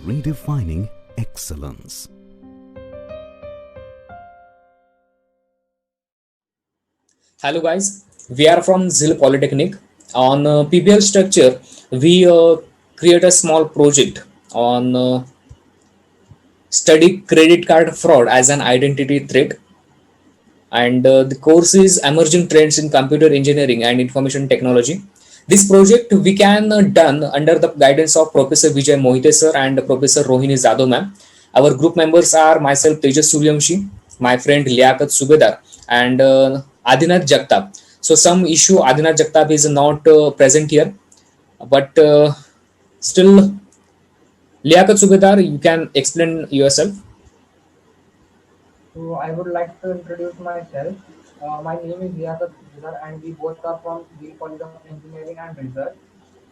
redefining excellence. Hello guys, we are from ZIL Polytechnic. On PBL structure, we create a small project on study credit card fraud as an identity threat, and the course is emerging trends in computer engineering and information technology. This project we can done under the guidance of Professor Vijay Mohite sir and Professor Rohini Zado ma'am. Our group members are myself Tejas Suryamshi, my friend Liaquat Subedar, and Adinath Jagtap. So some issue Adinath Jagtap is not present here, but still Liaquat Subedar, you can explain yourself. So I would like to introduce myself. My name is Liaquat Subedar and we both are from the College of Engineering and Research.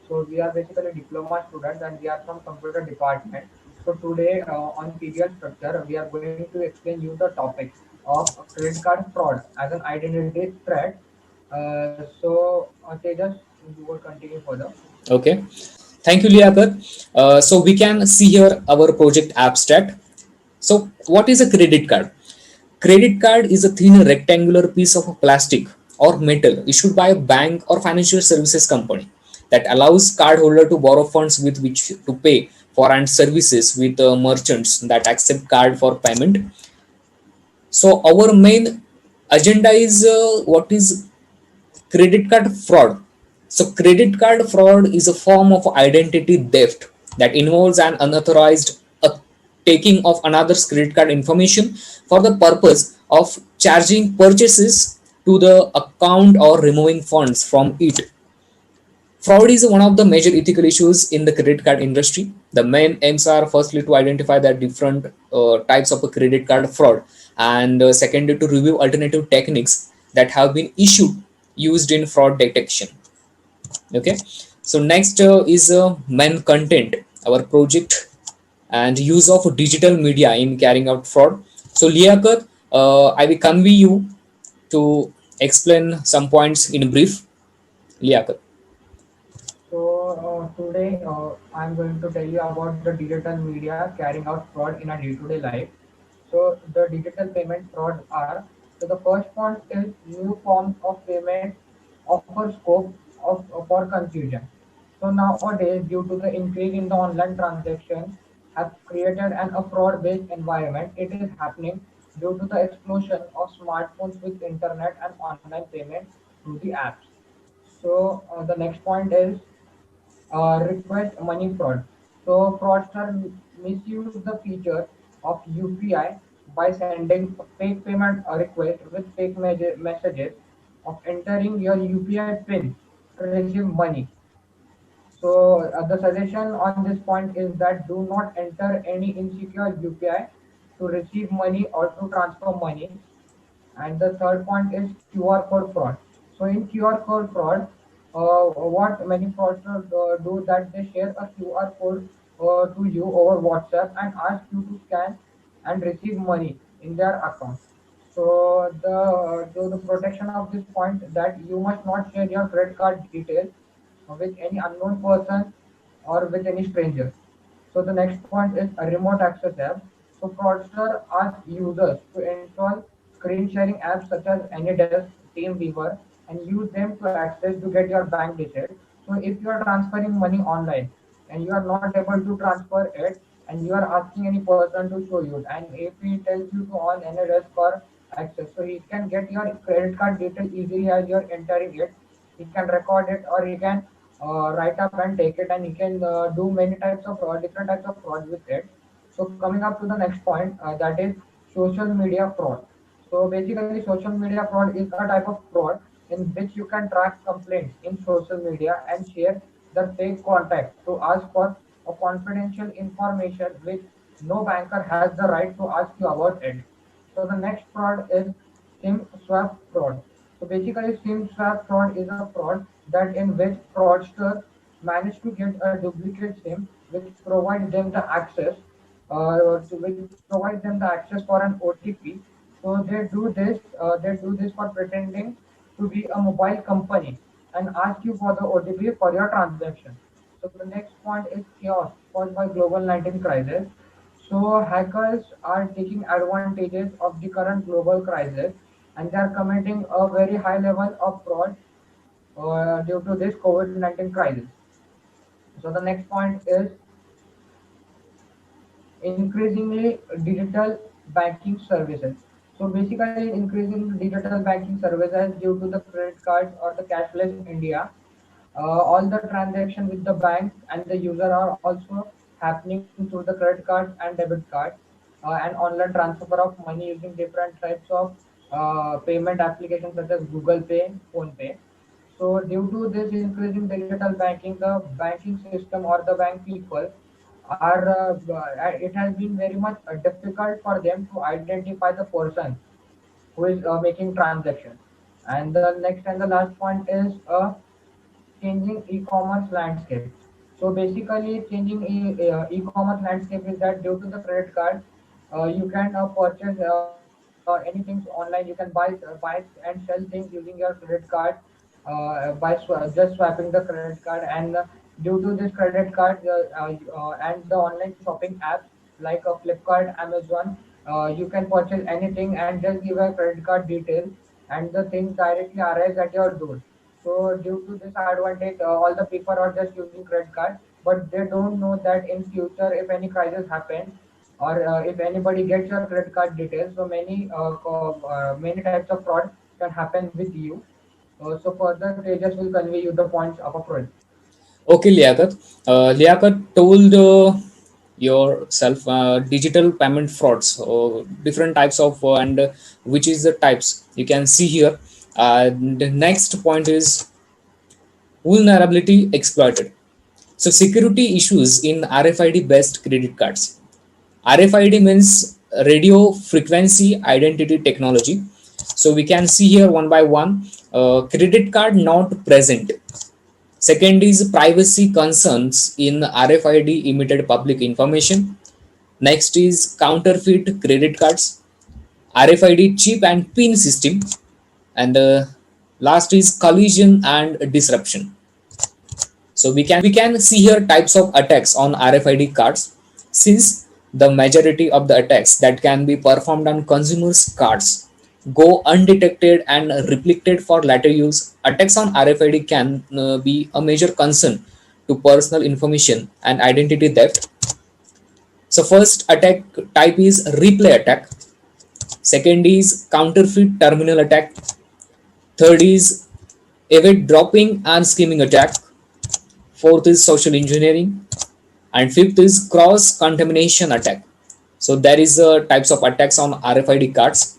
So we are basically diploma students and we are from computer department. So today on PBL structure, we are going to explain you the topic of credit card fraud as an identity threat. Tejas, you will continue further. Okay. Thank you, Liaquat. So we can see here our project abstract. So what is a credit card? Credit card is a thin rectangular piece of plastic or metal issued by a bank or financial services company that allows cardholder to borrow funds with which to pay for and services with merchants that accept card for payment. So our main agenda is what is credit card fraud. So credit card fraud is a form of identity theft that involves an unauthorized taking of another's credit card information for the purpose of charging purchases to the account or removing funds from it. Fraud is one of the major ethical issues in the credit card industry. The main aims are firstly to identify the different types of a credit card fraud, and secondly to review alternative techniques that have been issued used in fraud detection. Okay, so next is main content, our project and use of digital media in carrying out fraud. So Liaquat, I will convey you to explain some points in brief. Liaquat. Today I'm going to tell you about the digital media carrying out fraud in our day-to-day life. So the digital payment fraud are, so the first point is new forms of payment offer scope for confusion. So nowadays, due to the increase in the online transactions, have created a fraud-based environment. It is happening due to the explosion of smartphones with internet and online payment through the apps. The next point is request money fraud. So fraudster misuse the feature of UPI by sending a fake payment request with fake messages of entering your UPI PIN to receive money. The suggestion on this point is that do not enter any insecure UPI to receive money or to transfer money. And the third point is QR code fraud. So in QR code fraud, what many fraudsters do that they share a QR code to you over WhatsApp and ask you to scan and receive money in their account. So the protection of this point that you must not share your credit card details with any unknown person or with any stranger. So the next point is a remote access app. So fraudster asks users to install screen sharing apps such as AnyDesk, TeamViewer, and use them to access to get your bank details. So if you are transferring money online and you are not able to transfer it and you are asking any person to show you, and if he tells you to on AnyDesk or access, so he can get your credit card detail easily as you are entering it. He can record it or he can write up and take it, and you can do many types of fraud, different types of fraud with it. So coming up to the next point, that is social media fraud. So basically social media fraud is a type of fraud in which you can track complaints in social media and share the fake contact to ask for a confidential information which no banker has the right to ask you about it. So the next fraud is SIM swap fraud. So basically, SIM swap fraud is a fraud that in which fraudsters manage to get a duplicate SIM, which provides them the access, which provides them the access for an OTP. So they do this. They do this for pretending to be a mobile company and ask you for the OTP for your transaction. So the next point is chaos caused by global 19 crisis. So hackers are taking advantages of the current global crisis, and they are committing a very high level of fraud due to this COVID-19 crisis. So the next point is increasingly digital banking services. So basically increasing digital banking services due to the credit cards or the cashless India. All the transaction with the bank and the user are also happening through the credit cards and debit cards and online transfer of money using different types of payment applications such as Google Pay, Phone Pay. So due to this increasing digital banking, the banking system or the bank people are it has been very much difficult for them to identify the person who is making transaction. And the next and the last point is changing e-commerce landscape. So basically, changing e-commerce landscape is that due to the credit card, you can purchase anything online. You can buy and sell things using your credit card just swapping the credit card. And due to this credit card and the online shopping apps like Flipkart, Amazon, you can purchase anything and just give a credit card detail, and the thing directly arrives at your door. So due to this advantage, all the people are just using credit card, but they don't know that in future, if any crisis happens or if anybody gets your credit card details, so many types of fraud can happen with you. So further, Tejas will convey you the points of a fraud. Okay, Liaquat. Liaquat told yourself digital payment frauds, different types of, and which is the types you can see here. The next point is vulnerability exploited. So security issues in RFID based credit cards. RFID means radio frequency identity technology. So we can see here one by one. Credit card not present. Second is privacy concerns in RFID emitted public information. Next is counterfeit credit cards, RFID chip and pin system, and last is collision and disruption. So we can see here types of attacks on RFID cards, since the majority of the attacks that can be performed on consumers cards go undetected and replicated for later use. Attacks on RFID can be a major concern to personal information and identity theft. So first attack type is replay attack. Second is counterfeit terminal attack. Third is evade dropping and skimming attack. Fourth is social engineering, and fifth is cross contamination attack. So there is types of attacks on RFID cards.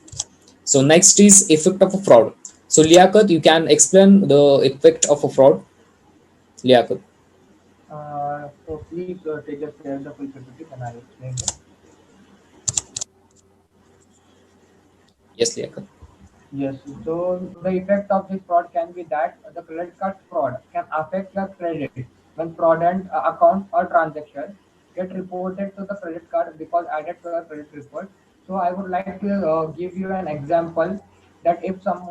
So next is effect of a fraud. So Liaquat, you can explain the effect of a fraud. Liaquat. So please Tejas share the full PPT, then I will explain it. Yes, Liaquat. Yes, so the effect of this fraud can be that the credit card fraud can affect your credit when fraudulent accounts or transactions get reported to the credit card because added to your credit report. So I would like to give you an example that if some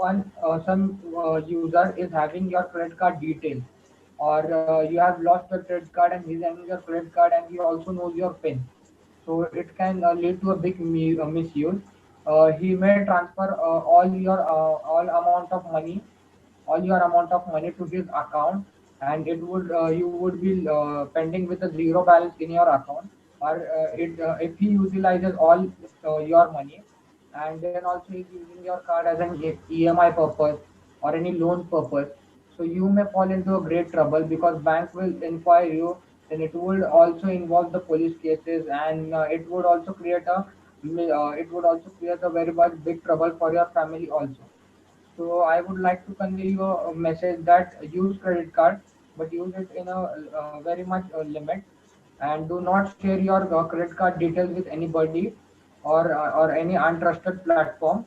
user is having your credit card details, or you have lost your credit card and he's having your credit card and he also knows your PIN, so it can lead to a big misuse. He may transfer all amount of money, all your amount of money to his account, and it would you would be pending with a zero balance in your account. Or if he utilizes all your money, and then also he's using your card as an EMI purpose or any loan purpose, so you may fall into a great trouble because bank will inquire you. Then it would also involve the police cases, and it would also create a very much big trouble for your family also. So I would like to convey you a message that use credit card, but use it in a very much limit, and do not share your credit card details with anybody or any untrusted platform,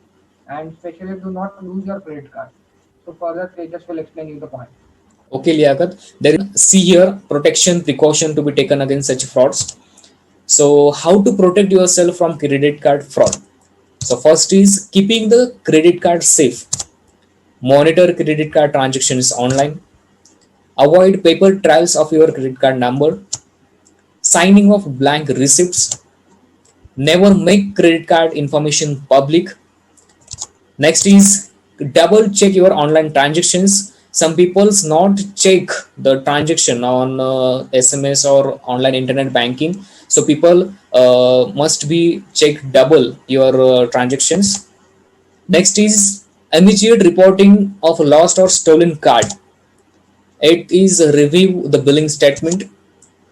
and especially do not lose your credit card. So further, Tejas will explain you the point. Okay, Liaquat. There is see here protection precaution to be taken against such frauds. So how to protect yourself from credit card fraud? So first is keeping the credit card safe. Monitor credit card transactions online. avoid paper trails of your credit card number, signing of blank receipts, never make credit card information public. Next is double check your online transactions. Some people's not check the transaction on SMS or online internet banking. So people must be check double your transactions. Next is immediate reporting of lost or stolen card. Eighth is review the billing statement.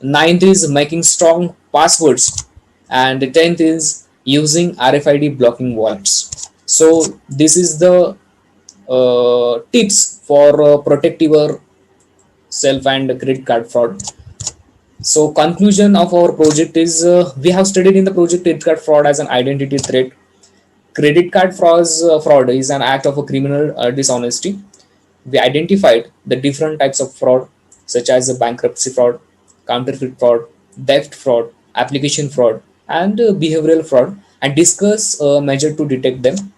Ninth is making strong passwords. And the 10th is using RFID blocking wallets. So this is the tips for protect your self and credit card fraud. So conclusion of our project is we have studied in the project credit card fraud as an identity threat. Credit card fraud is an act of a criminal dishonesty. We identified the different types of fraud such as bankruptcy fraud, counterfeit fraud, theft fraud, application fraud, and behavioral fraud, and discuss measure to detect them.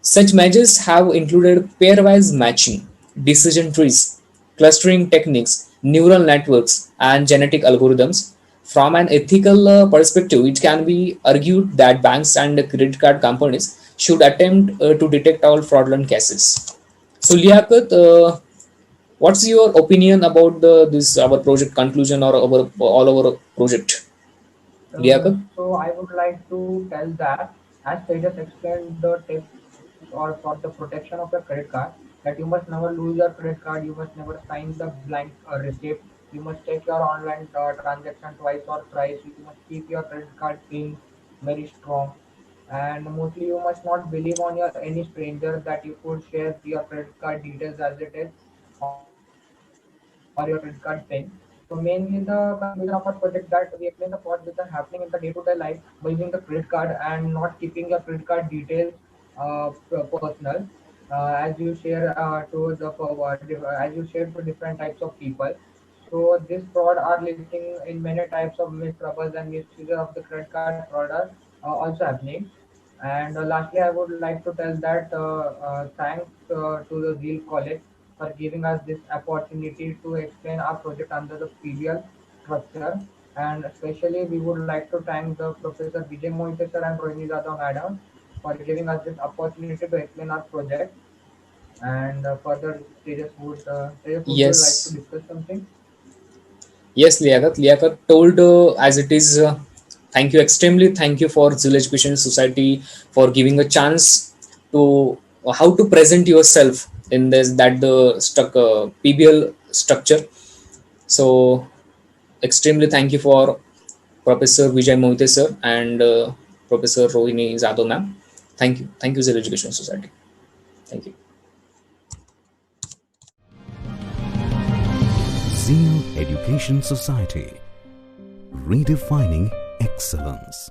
Such measures have included pairwise matching, decision trees, clustering techniques, neural networks, and genetic algorithms. From an ethical perspective, it can be argued that banks and credit card companies should attempt to detect all fraudulent cases. So, Liaquat, what's your opinion about this our project conclusion or our all our project? Liaquat? So I would like to tell that as Tejas explained the tips or for the protection of your credit card, that you must never lose your credit card, you must never sign the blank receipt, you must check your online transaction twice or thrice, you must keep your credit card pin very strong, and mostly you must not believe on your any stranger that you could share your credit card details as it is or your credit card pin. So mainly the conclusion of our project that we explain the frauds which are happening in the day-to-day life by using the credit card and not keeping your credit card details personal, as you share to the as you share to different types of people. So this fraud are listing in many types of mispurpose and misuse of the credit card fraud are also happening. And lastly, I would like to tell that thanks to the Zeal College for giving us this opportunity to explain our project under the PBL structure. And especially, we would like to thank the Professor Vijay Mohite sir and Rohini Jadhav madam for giving us this opportunity to explain our project. And further, Tejas, would you like to Yes, discuss something? yes, Liaquat. Liaquat told as it is. Thank you, extremely. Thank you for Zil Education Society for giving a chance to how to present yourself in this that the PBL structure. So extremely thank you for Professor Vijay Mohite sir and Professor Rohini Jadhav ma'am. Thank you, Zil Education Society. Thank you. Zeal Education Society, redefining excellence.